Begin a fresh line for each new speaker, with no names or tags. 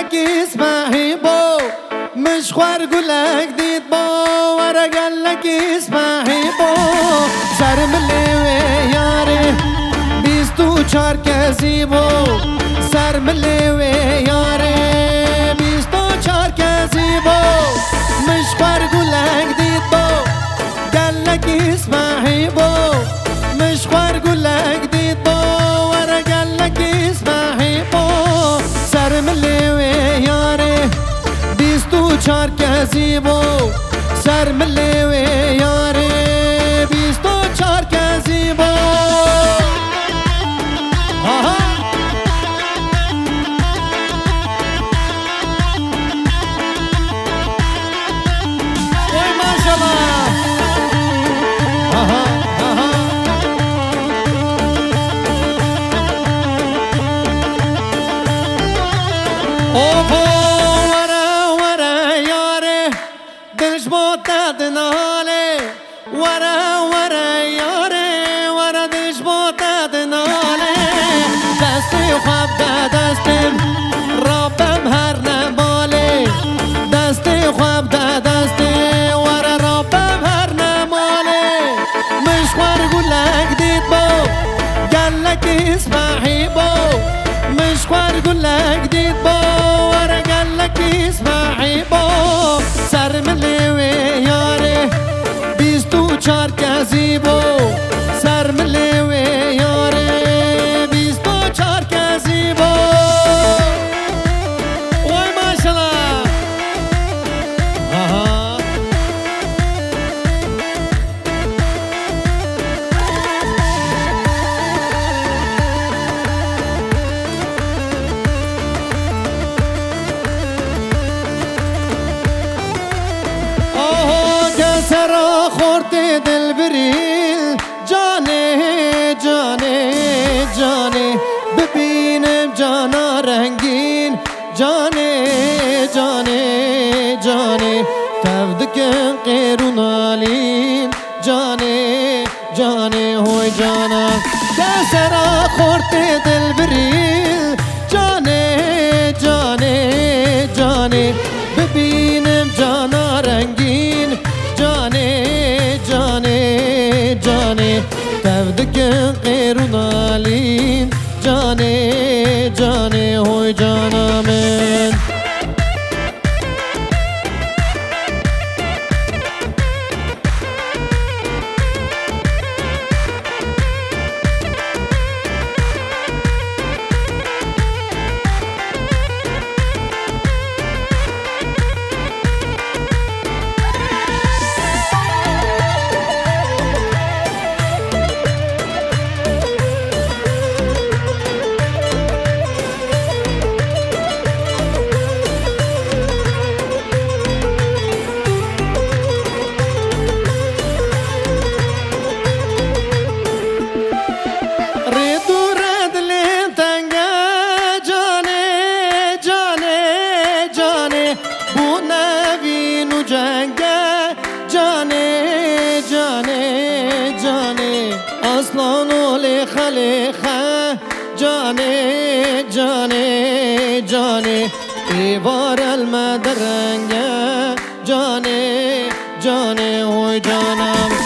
لك اسمعي بو مش خورگولک دید باور قال لك اسمعي بو شرملی و یاره 24 کسی بو شرملی و یاره 24 کسی بو مش خورگولک دید بو قال لك اسمعي بو مش خورگولک دید باور قال لك اسمعي بو شرملی و یاره 24 کسی بو شرملی و یاره 24 کسی بو وای ماشالله ورا یاره ورا دش بوتد ناله دستی خواب ده دستم رابم هر نماله دستی خواب ده دستی ورا رابم هر نماله مش خورگولک دید بو قال لك اسمعي بو مش خورگولک دید بو ورا قال لك اسمعي بو شرملی و یاره 24 کسی بو شرملی و یاره 24 کسی بو وای ماشالله سرا خورده دل بریل جانه جانه جانه ببینم جانا رنگین جانه جانه جانه تفدکم قیرون آلین جانه جانه ہوی جانا سرا خورده دل بریل جانه جانه جانه ببینم جانا رنگین جانه جانه جانه تفدکم قیرون آلین جانه جانه ہوی جانا من اسلانو خلیخه جانه جانه جانه ایوار المدرنگه جانه جانه ہوی جانم